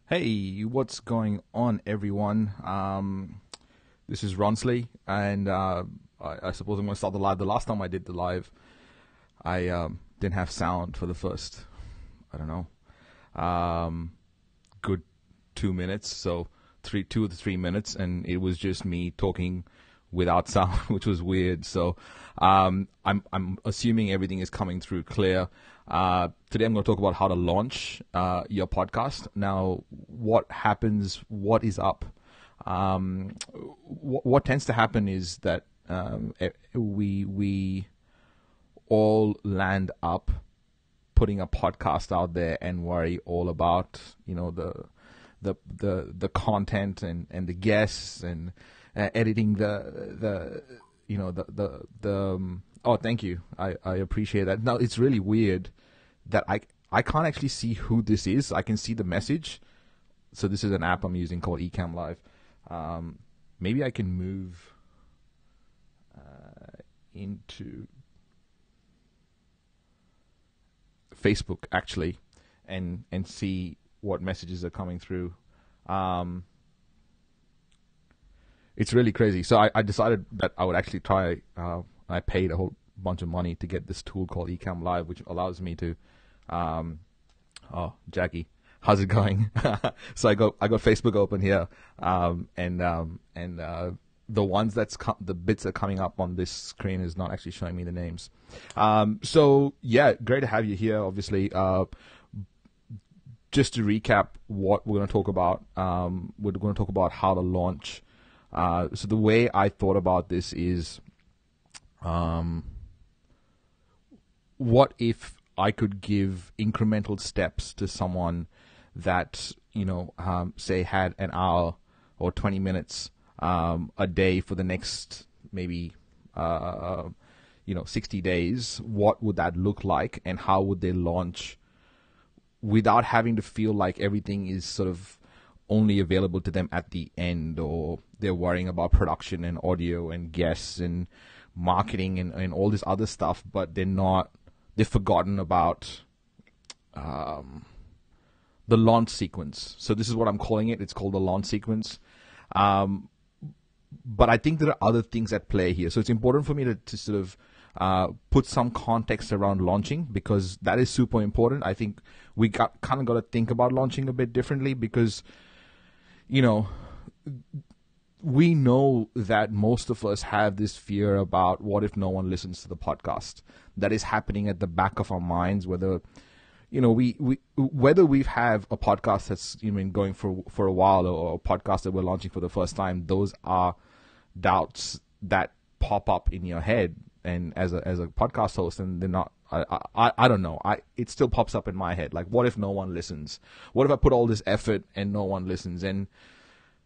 Hey, what's going on, everyone? This is Ronsley, and I suppose I'm going to start the live. The last time I did the live, I didn't have sound for the first, I don't know, good 2 minutes, so 2 to 3 minutes, and it was just me talking without sound, which was weird. So I'm assuming everything is coming through clear. Today I'm going to talk about how to launch your podcast. Now, what happens? What is up? What tends to happen is that we all land up putting a podcast out there and worry all about the content and the guests and editing oh, thank you. I appreciate that. Now, it's really weird that I can't actually see who this is. I can see the message. So this is an app I'm using called Ecamm Live. Maybe I can move into Facebook, actually, and see what messages are coming through. It's really crazy. So I decided that I would actually try. I paid a whole bunch of money to get this tool called Ecamm Live, which allows me to. Oh, Jackie, how's it going? So I got Facebook open here, and the ones the bits that are coming up on this screen is not actually showing me the names. So yeah, great to have you here. Obviously, just to recap what we're going to talk about, we're going to talk about how to launch. So the way I thought about this is, what if I could give incremental steps to someone that, say had an hour or 20 minutes a day for the next maybe 60 days. What would that look like, and how would they launch without having to feel like everything is sort of only available to them at the end, or they're worrying about production and audio and guests and marketing and all this other stuff, but they've forgotten about the launch sequence. So this is what I'm calling it. It's called the launch sequence. But I think there are other things at play here. So it's important for me to sort of put some context around launching, because that is super important. I think we kind of got to think about launching a bit differently, because we know that most of us have this fear about what if no one listens to the podcast. That is happening at the back of our minds, whether whether we have a podcast that's been going for a while, or a podcast that we're launching for the first time. Those are doubts that pop up in your head, and as a podcast host, and they're not. I don't know. It still pops up in my head. Like, what if no one listens? What if I put all this effort and no one listens? And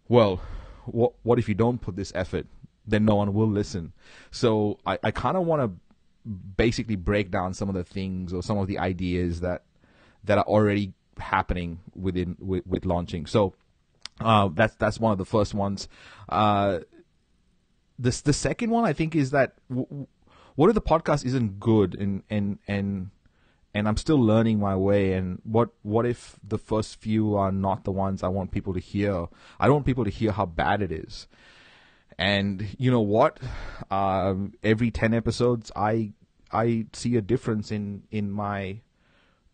well, what if you don't put this effort? Then no one will listen. So I kind of want to basically break down some of the things or some of the ideas that are already happening with launching. So that's one of the first ones. The second one, I think, is that what if the podcast isn't good, and I'm still learning my way, and what if the first few are not the ones I want people to hear? I don't want people to hear how bad it is. And you know what? Every 10 episodes, I see a difference in the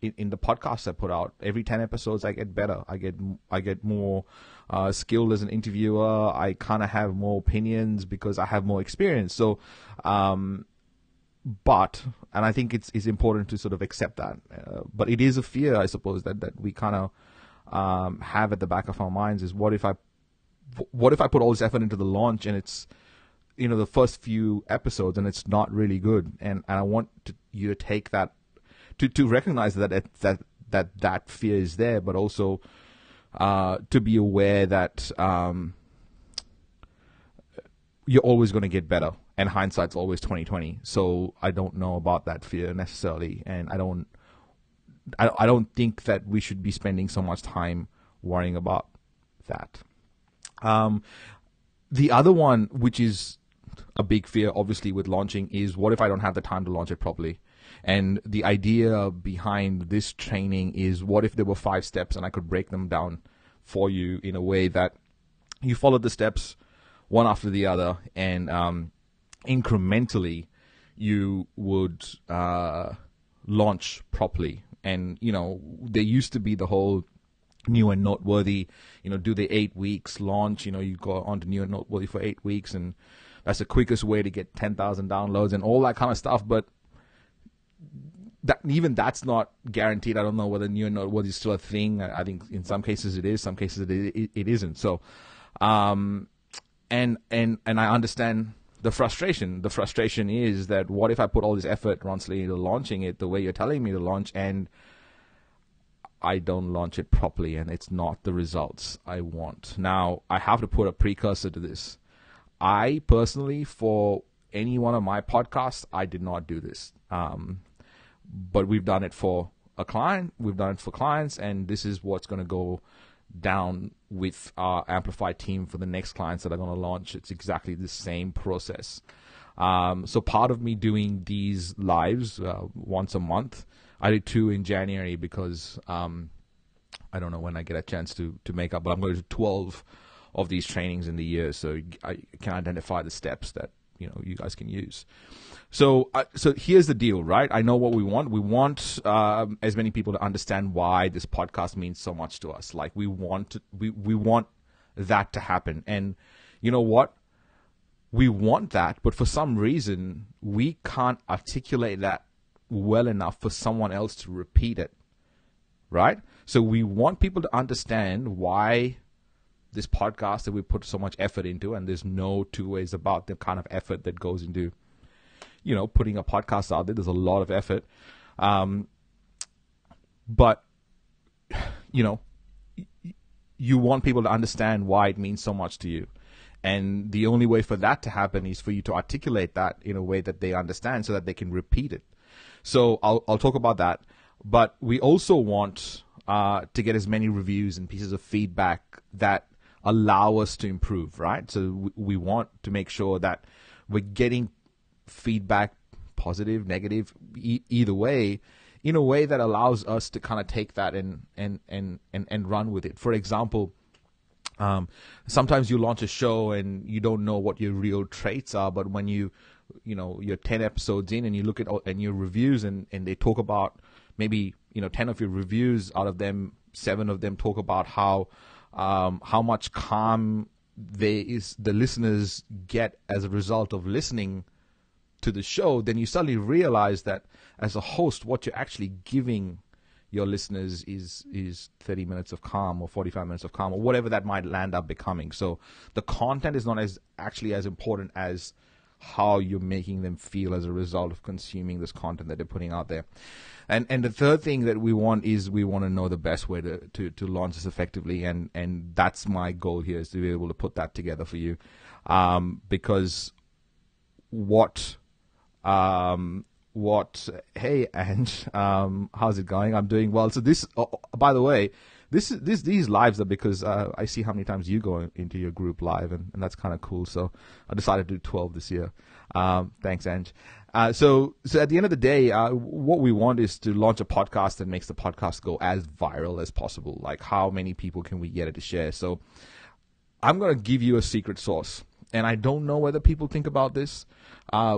podcasts I put out. Every 10 episodes, I get better. I get more skilled as an interviewer. I kind of have more opinions because I have more experience. So, and I think it's important to sort of accept that. But it is a fear, I suppose, that we kind of have at the back of our minds, is what if I put all this effort into the launch, and it's the first few episodes and it's not really good, and I want you to take that, to recognize that fear is there, but also to be aware that you're always going to get better, and hindsight's always 20/20. So I don't know about that fear necessarily, and I don't think that we should be spending so much time worrying about that. The other one, which is a big fear, obviously, with launching, is what if I don't have the time to launch it properly? And the idea behind this training is, what if there were 5 steps and I could break them down for you in a way that you follow the steps one after the other, and incrementally you would launch properly. And, there used to be the whole New and Noteworthy, do the 8 weeks launch, you go on to New and Noteworthy for 8 weeks, and that's the quickest way to get 10,000 downloads and all that kind of stuff. But that's not guaranteed. I don't know whether New and Noteworthy is still a thing. I think in some cases it is, some cases it isn't. So, and I understand the frustration. The frustration is that what if I put all this effort, Ronsley, into launching it the way you're telling me to launch, and I don't launch it properly, and it's not the results I want. Now, I have to put a precursor to this. I personally, for any one of my podcasts, I did not do this. But we've done it for a client, we've done it for clients, and this is what's going to go down with our Amplify team for the next clients that are going to launch. It's exactly the same process. So part of me doing these lives once a month, I did 2 in January because I don't know when I get a chance to make up, but I'm going to do 12 of these trainings in the year, so I can identify the steps that you guys can use. So here's the deal, right? I know what we want. We want as many people to understand why this podcast means so much to us. Like we want that to happen, and you know what? We want that, but for some reason we can't articulate that well enough for someone else to repeat it, right? So we want people to understand why this podcast that we put so much effort into, and there's no two ways about the kind of effort that goes into, putting a podcast out there. There's a lot of effort. But, you want people to understand why it means so much to you. And the only way for that to happen is for you to articulate that in a way that they understand so that they can repeat it. So I'll talk about that. But we also want to get as many reviews and pieces of feedback that allow us to improve, right? So we want to make sure that we're getting feedback, positive, negative, either way, in a way that allows us to kind of take that and run with it. For example, sometimes you launch a show and you don't know what your real traits are, but when you're 10 episodes in and you look at your reviews and they talk about maybe 10 of your reviews, out of them 7 of them talk about how much calm the listeners get as a result of listening to the show, then you suddenly realize that as a host, what you're actually giving your listeners is 30 minutes of calm or 45 minutes of calm or whatever that might land up becoming. So the content is not as important as how you're making them feel as a result of consuming this content that they're putting out there. And the third thing that we want to know the best way to launch this effectively, and that's my goal here, is to be able to put that together for you. Because hey Ange, how's it going? I'm doing well. So this, by the way, these lives are because I see how many times you go into your group live, and that's kind of cool. So I decided to do 12 this year. Thanks, Ange. So at the end of the day, what we want is to launch a podcast that makes the podcast go as viral as possible. Like, how many people can we get it to share? So I'm going to give you a secret sauce. And I don't know whether people think about this.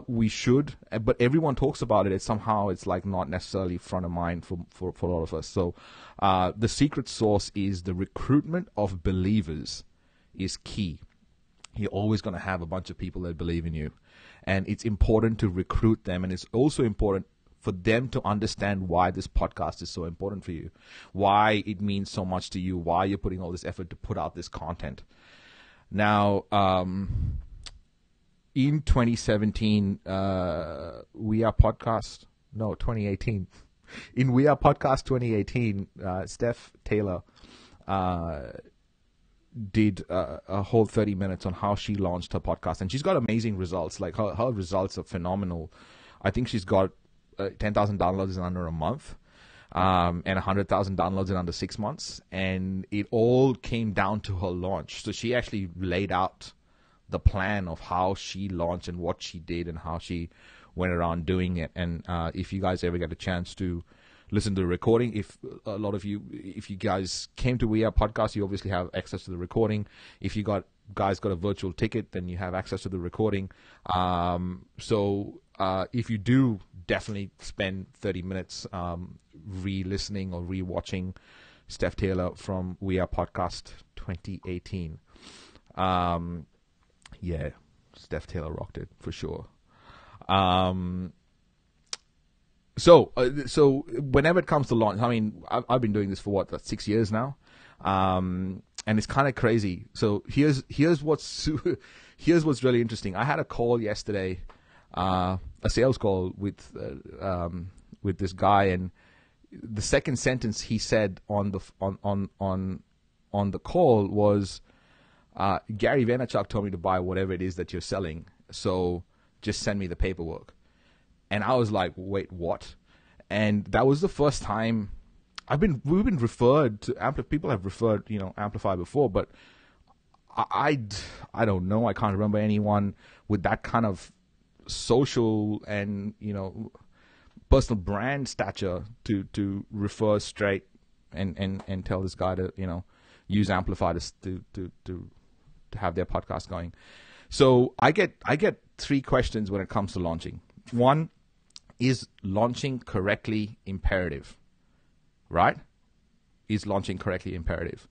We should, but everyone talks about it. It's like not necessarily front of mind for a lot of us. So the secret sauce is the recruitment of believers is key. You're always going to have a bunch of people that believe in you. And it's important to recruit them. And it's also important for them to understand why this podcast is so important for you, why it means so much to you, why you're putting all this effort to put out this content. Now, in 2017, 2018. In We Are Podcast 2018, Steph Taylor did a whole 30 minutes on how she launched her podcast. And she's got amazing results. Like, her results are phenomenal. I think she's got 10,000 downloads in under a month. And 100,000 downloads in under 6 months, and it all came down to her launch. So she actually laid out the plan of how she launched and what she did and how she went around doing it. And if you guys ever get a chance to listen to the recording. If a lot of you, if you guys came to We Are Podcast, you obviously have access to the recording. If you guys got a virtual ticket, then you have access to the recording. So if you do, definitely spend 30 minutes re-listening or re-watching Steph Taylor from We Are Podcast 2018. Yeah, Steph Taylor rocked it for sure. So whenever it comes to launch, I mean, I've been doing this for 6 years now, and it's kind of crazy. So here's what's really interesting. I had a call yesterday, a sales call with this guy, and the second sentence he said on the call was, Gary Vaynerchuk told me to buy whatever it is that you're selling, so just send me the paperwork. And I was like, wait, what? And that was the first time we've been referred to people have referred, Amplify before, but I don't know. I can't remember anyone with that kind of social and, personal brand stature to refer straight and tell this guy to, use Amplify to have their podcast going. So I get 3 questions when it comes to launching. One, is launching correctly imperative? Right? Is launching correctly imperative?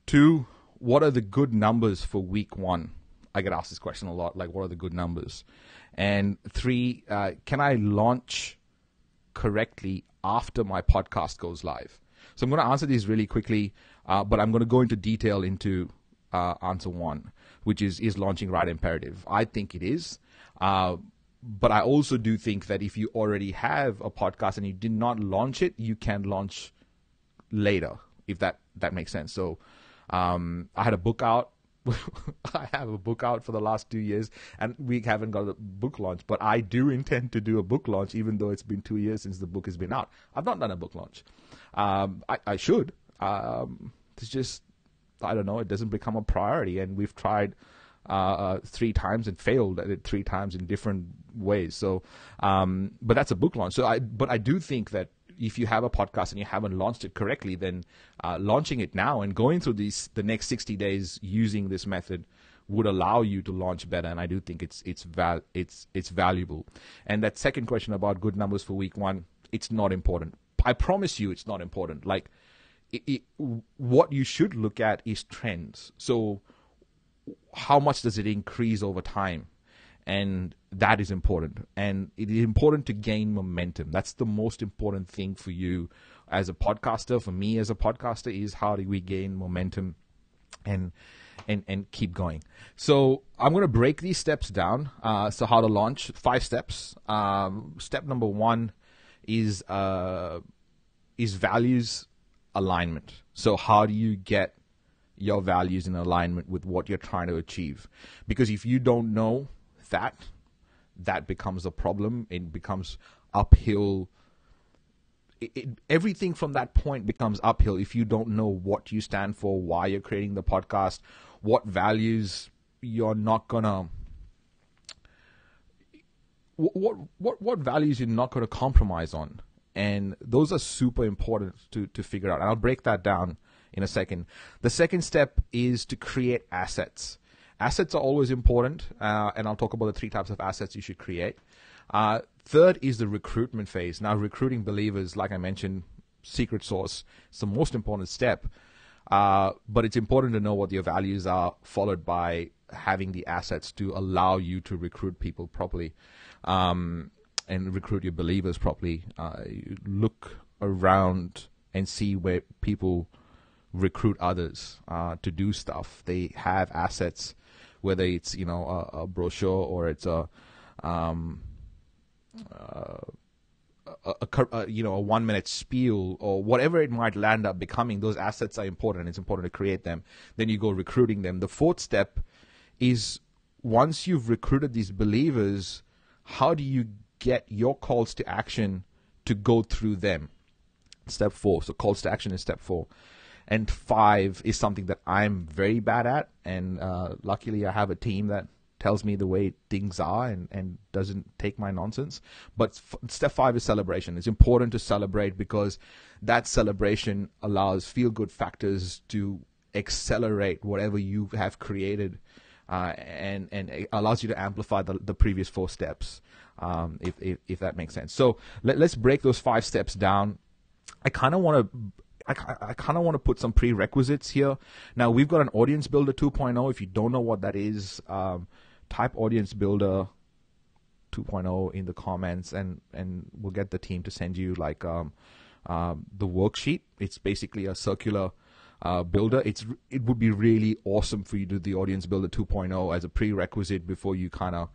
2, what are the good numbers for week 1? I get asked this question a lot, like what are the good numbers? And 3, can I launch correctly after my podcast goes live? So I'm going to answer these really quickly, but I'm going to go into detail into answer 1, which is launching right imperative? I think it is. But I also do think that if you already have a podcast and you did not launch it, you can launch later, if that makes sense. So I had a book out. I have a book out for the last 2 years, and we haven't got a book launch. But I do intend to do a book launch, even though it's been 2 years since the book has been out. I've not done a book launch. I should. It's just, I don't know, it doesn't become a priority. And we've tried 3 times and failed at it 3 times in different ways. So, but that's a book launch. So I do think that if you have a podcast and you haven't launched it correctly, then launching it now and going through the next 60 days using this method would allow you to launch better. And I do think it's valuable. And that second question about good numbers for week 1, it's not important. I promise you, it's not important. Like, what you should look at is trends. So, how much does it increase over time? And that is important. And it is important to gain momentum. That's the most important thing for you as a podcaster. For me as a podcaster, is how do we gain momentum and keep going. So I'm going to break these steps down. So how to launch, 5 steps. Step number 1 is values alignment. So how do you get your values in alignment with what you're trying to achieve? Because if you don't know that becomes a problem. It becomes uphill. Everything from that point becomes uphill if you don't know what you stand for, why you're creating the podcast, what values you're not gonna, what values you're not gonna compromise on. And those are super important to figure out. And I'll break that down in a second. The second step is to create assets. Assets are always important, and I'll talk about the 3 types of assets you should create. Third is the recruitment phase. Now, recruiting believers, like I mentioned, secret sauce, it's the most important step. But it's important to know what your values are, followed by having the assets to allow you to recruit people properly, and recruit your believers properly. Look around and see where people recruit others to do stuff. They have assets, whether it's a brochure or it's a 1-minute spiel or whatever it might land up becoming. Those assets are important. It's important to create them. Then you go recruiting them. The 4th step is, once you've recruited these believers, how do you get your calls to action to go through them? Step 4. So calls to action is step 4. And 5 is something that I'm very bad at, and luckily I have a team that tells me the way things are and doesn't take my nonsense. But step 5 is celebration. It's important to celebrate because that celebration allows feel-good factors to accelerate whatever you have created, and it allows you to amplify the previous 4 steps, if that makes sense. So let's break those 5 steps down. I kind of want to put some prerequisites here. Now, we've got an Audience Builder 2.0. If you don't know what that is, type Audience Builder 2.0 in the comments, and we'll get the team to send you like the worksheet. It's basically a circular builder. It would be really awesome for you to do the Audience Builder 2.0 as a prerequisite before you kind of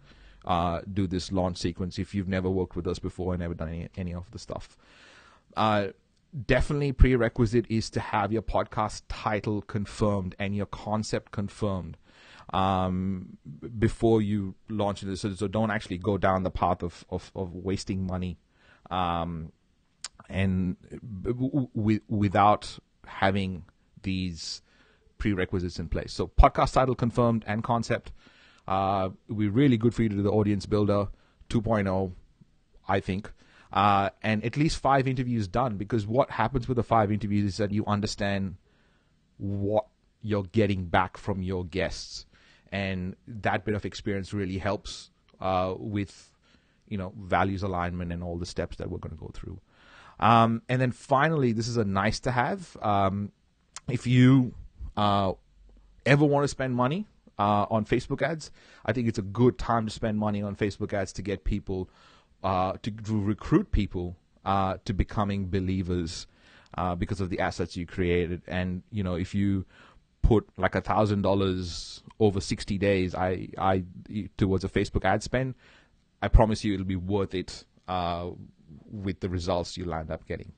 do this launch sequence if you've never worked with us before and never done any of the stuff. Definitely prerequisite is to have your podcast title confirmed and your concept confirmed before you launch it. So don't actually go down the path of wasting money and without having these prerequisites in place. So podcast title confirmed and concept. It would be really good for you to do the Audience Builder 2.0, I think. And at least 5 interviews done, because what happens with the 5 interviews is that you understand what you're getting back from your guests, and that bit of experience really helps with values alignment and all the steps that we're going to go through. And then finally, this is a nice to have. If you ever want to spend money on Facebook ads, I think it's a good time to spend money on Facebook ads to get people to recruit people to becoming believers because of the assets you created. And if you put like $1,000 over 60 days towards a Facebook ad spend, I promise you it'll be worth it with the results you'll end up getting.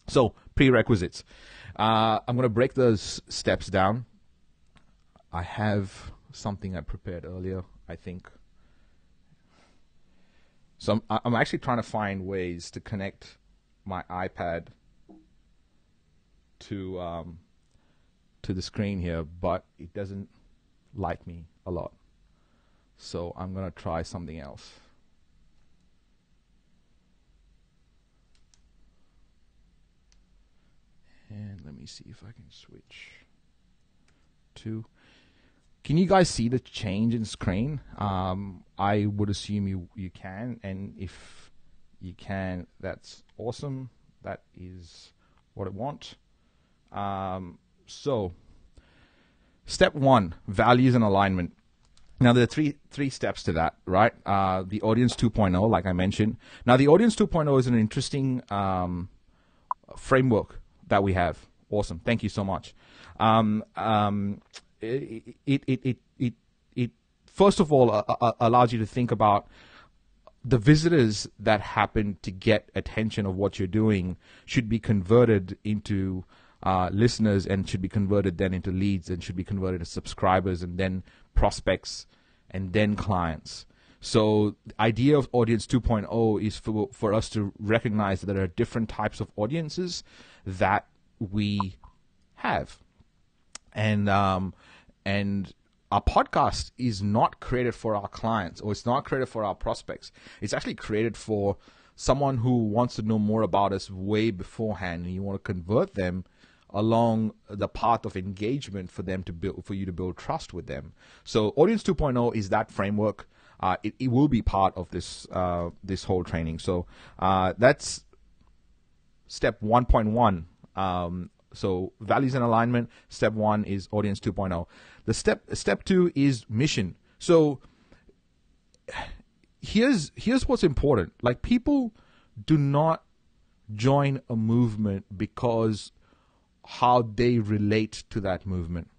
So prerequisites. I'm going to break those steps down. I have something I prepared earlier, I think. So I'm actually trying to find ways to connect my iPad to the screen here, but it doesn't like me a lot. So I'm going to try something else. And let me see if I can switch to... Can you guys see the change in screen? I would assume you can, and if you can, that's awesome. That is what I want. So, step 1, values and alignment. Now, there are three steps to that, right? The Audience 2.0, like I mentioned. Now, the Audience 2.0 is an interesting framework that we have. Awesome. Thank you so much. It first of all allows you to think about the visitors that happen to get attention of what you're doing should be converted into listeners, and should be converted then into leads, and should be converted to subscribers, and then prospects, and then clients. So the idea of Audience 2.0 is for us to recognize that there are different types of audiences that we have. And our podcast is not created for our clients, or it's not created for our prospects. It's actually created for someone who wants to know more about us way beforehand, and you want to convert them along the path of engagement for you to build trust with them. So Audience 2.0 is that framework. It will be part of this whole training. So that's step 1.1. So values and alignment. Step 1 is Audience 2.0. The step 2 is mission. So here's what's important. Like, people do not join a movement because how they relate to that movement.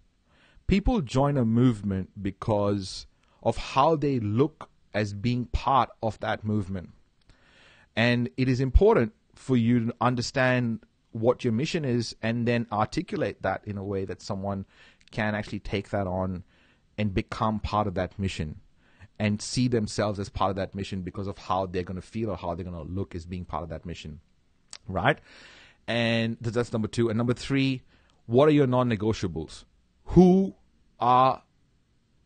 People join a movement because of how they look as being part of that movement. And it is important for you to understand what your mission is, and then articulate that in a way that someone can actually take that on and become part of that mission, and see themselves as part of that mission because of how they're going to feel or how they're going to look as being part of that mission, right? And that's number 2. And number 3, what are your non-negotiables? Who are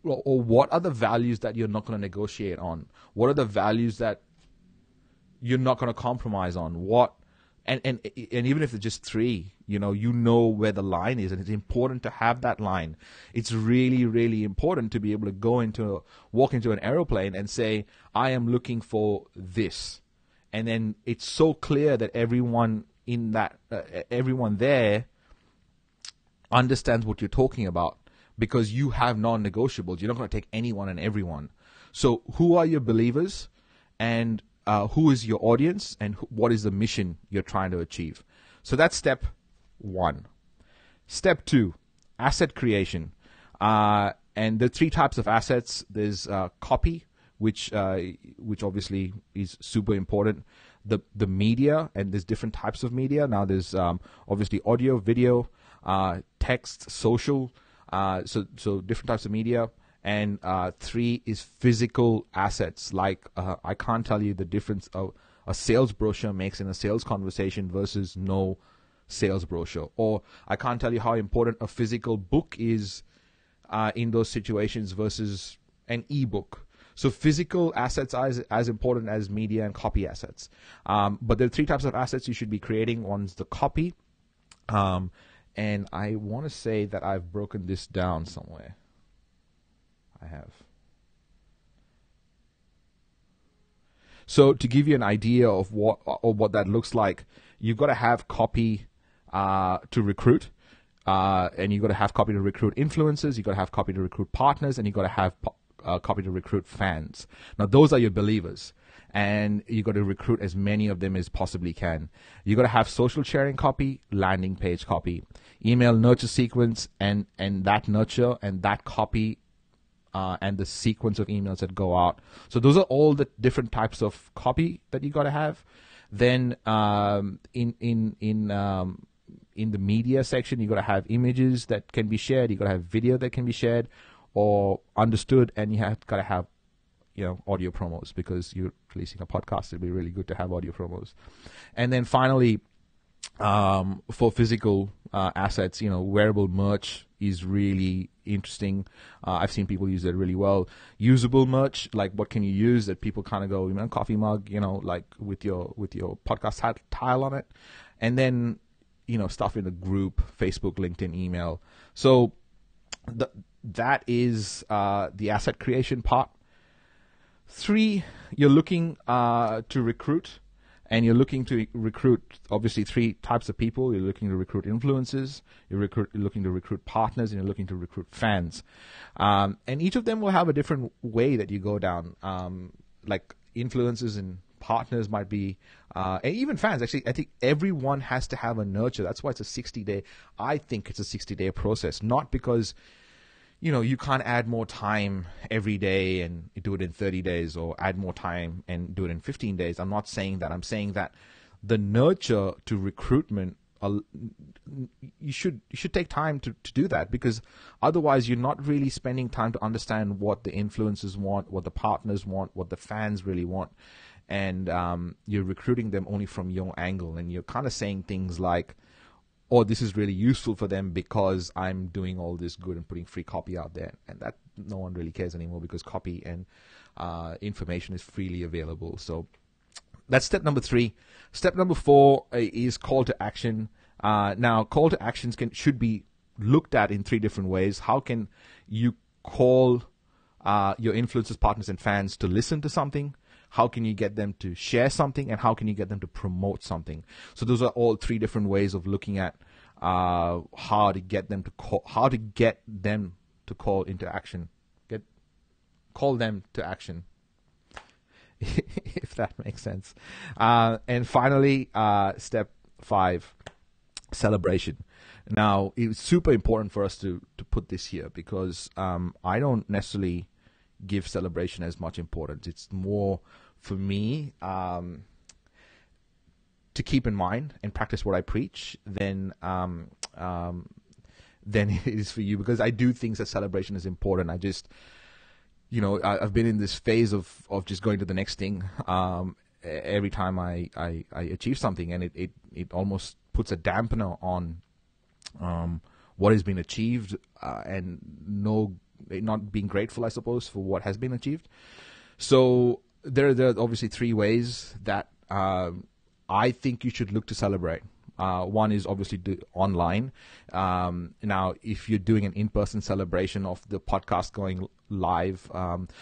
or what are the values that you're not going to negotiate on? What are the values that you're not going to compromise on? What, and even if it's just three, you know where the line is, and it's important to have that line. It's really, really important to be able to walk into an aeroplane and say, I am looking for this. And then it's so clear that everyone everyone there understands what you're talking about, because you have non-negotiables. You're not going to take anyone and everyone. So who are your believers, and who is your audience, and what is the mission you're trying to achieve? So that's step one. Step two, asset creation. And the three types of assets. There's copy, which obviously is super important. The media, and there's different types of media. Now there's obviously audio, video, text, social. So different types of media. And three is physical assets. Like I can't tell you the difference of a sales brochure makes in a sales conversation versus no sales brochure. Or I can't tell you how important a physical book is in those situations versus an ebook. So physical assets are as important as media and copy assets. But there are three types of assets you should be creating. One's the copy. And I want to say that I've broken this down somewhere. I have. So to give you an idea of what that looks like, you've got to have copy to recruit, and you've got to have copy to recruit influencers. You've got to have copy to recruit partners, and you've got to have copy to recruit fans. Now those are your believers, and you got to recruit as many of them as possibly can. You got to have social sharing copy, landing page copy, email nurture sequence, and that nurture and that copy, and the sequence of emails that go out. So those are all the different types of copy that you got to have. Then in the media section, you got to have images that can be shared. You got to have video that can be shared or understood, and you have got to have audio promos, because you're releasing a podcast. It'd be really good to have audio promos. And then finally, for physical assets, wearable merch is really interesting. I've seen people use it really well. Usable merch, like what can you use that people kind of go, coffee mug, like with your podcast tile on it. And then, stuff in a group, Facebook, LinkedIn, email. So that is the asset creation part. 3, you're looking to recruit, and you're looking to recruit obviously 3 types of people. You're looking to recruit influencers, you're looking to recruit partners, and you're looking to recruit fans. And each of them will have a different way that you go down. Like influencers and partners might be, and even fans. Actually, I think everyone has to have a nurture. That's why it's a 60-day. I think it's a 60-day process, not because you can't add more time every day and do it in 30 days, or add more time and do it in 15 days. I'm not saying that. I'm saying that the nurture to recruitment, you should take time to do that, because otherwise you're not really spending time to understand what the influencers want, what the partners want, what the fans really want. And you're recruiting them only from your angle, and you're kind of saying things like, oh, this is really useful for them because I'm doing all this good and putting free copy out there. And that no one really cares anymore, because copy and information is freely available. So that's step number 3. Step number 4 is call to action. Now, call to actions should be looked at in 3 different ways. How can you call your influencers, partners, and fans to listen to something? How can you get them to share something? And how can you get them to promote something? So those are all 3 different ways of looking at how to get them to call into action. Call them to action, if that makes sense. And finally, step 5, celebration. Now, it's super important for us to put this here, because I don't necessarily give celebration as much importance. It's more for me to keep in mind and practice what I preach than it is for you, because I do think that celebration is important. I just, I've been in this phase of just going to the next thing every time I achieve something, and it almost puts a dampener on what has been achieved, and no not being grateful, I suppose, for what has been achieved. So there are obviously three ways that I think you should look to celebrate. One is obviously online. Now, if you're doing an in-person celebration of the podcast going live,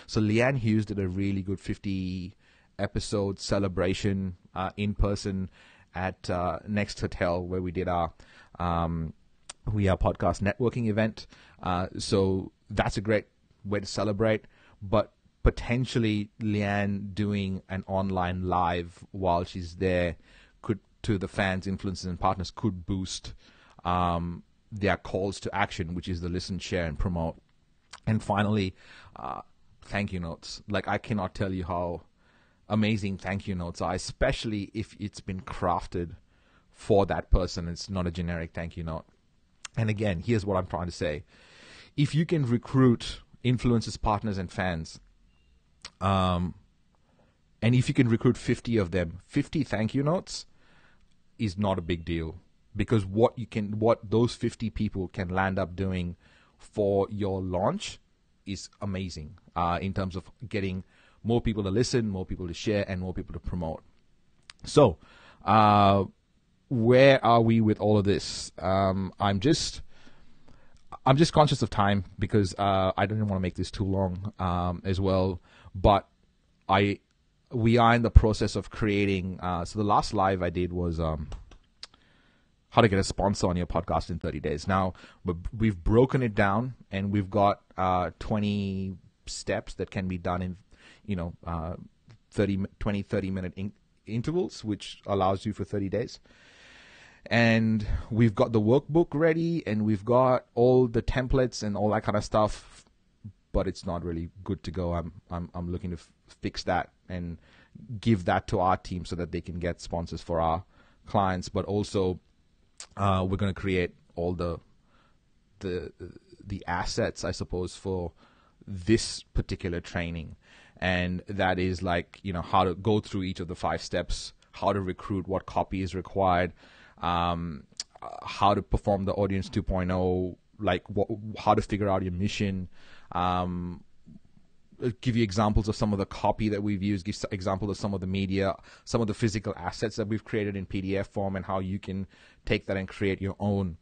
so Leanne Hughes did a really good 50-episode celebration in person at Next Hotel, where we did our podcast networking event. So that's a great way to celebrate. But potentially Leanne doing an online live while she's there could, to the fans, influencers, and partners, could boost their calls to action, which is the listen, share, and promote. And finally, thank you notes. Like, I cannot tell you how amazing thank you notes are, especially if it's been crafted for that person. It's not a generic thank you note. And again, here's what I'm trying to say. If you can recruit influencers, partners, and fans, and if you can recruit 50 of them, 50 thank you notes is not a big deal, because what those 50 people can land up doing for your launch is amazing in terms of getting more people to listen, more people to share, and more people to promote. So, where are we with all of this? I'm just conscious of time, because I don't want to make this too long as well. But we are in the process of creating. So the last live I did was how to get a sponsor on your podcast in 30 days. Now we've broken it down, and we've got 20 steps that can be done in 30 minute intervals, which allows you for 30 days. And we've got the workbook ready, and we've got all the templates and all that kind of stuff, but it's not really good to go. I'm looking to fix that and give that to our team so that they can get sponsors for our clients. But also, we're going to create all the assets, I suppose, for this particular training. And that is like, how to go through each of the 5 steps, how to recruit, what copy is required, how to perform the Audience 2.0, like how to figure out your mission, give you examples of some of the copy that we've used, give examples of some of the media, some of the physical assets that we've created in PDF form, and how you can take that and create your own.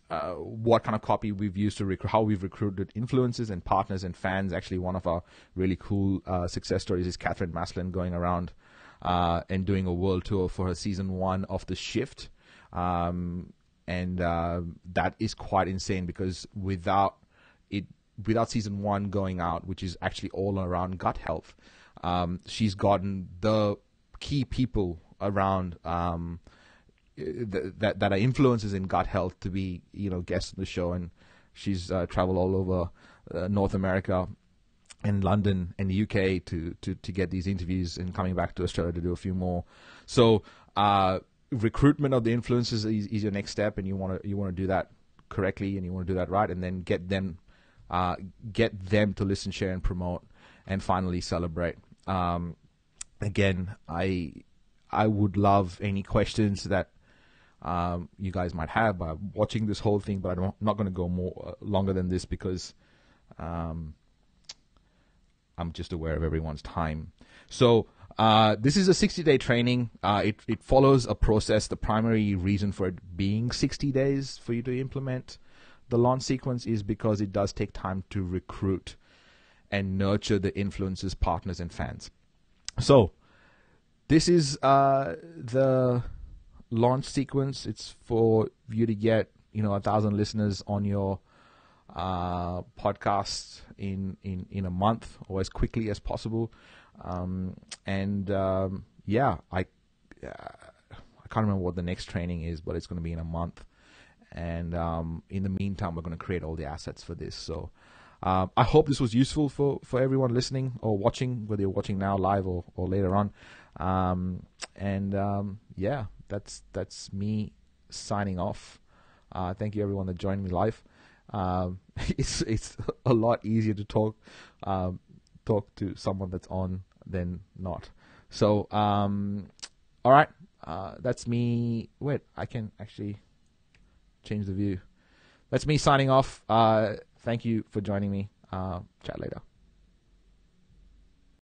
What kind of copy we've used to how we've recruited influencers and partners and fans. Actually, one of our really cool success stories is Catherine Maslin going around and doing a world tour for her season 1 of The Shift. And that is quite insane, because without season 1 going out, which is actually all around gut health, she's gotten the key people around that are influencers in gut health to be guests on the show, and she's traveled all over North America and London and the UK to get these interviews, and coming back to Australia to do a few more. So recruitment of the influencers is your next step, and you want to do that correctly, and you want to do that right, and then get them to listen, share, and promote, and finally celebrate. Again, I would love any questions that you guys might have by watching this whole thing, but I'm not going to go more longer than this, because I'm just aware of everyone's time. So this is a 60-day training. It follows a process. The primary reason for it being 60 days for you to implement the launch sequence is because it does take time to recruit and nurture the influencers, partners, and fans. So this is the launch sequence. It's for you to get 1,000 listeners on your podcast in a month, or as quickly as possible. I can't remember what the next training is, but it's going to be in a month. And in the meantime, we're going to create all the assets for this. So I hope this was useful for everyone listening or watching, whether you're watching now live or later on. That's me signing off. Thank you, everyone that joined me live. It's a lot easier to talk to someone that's on than not. So all right, that's me. Wait, I can actually change the view. That's me signing off. Thank you for joining me. Chat later.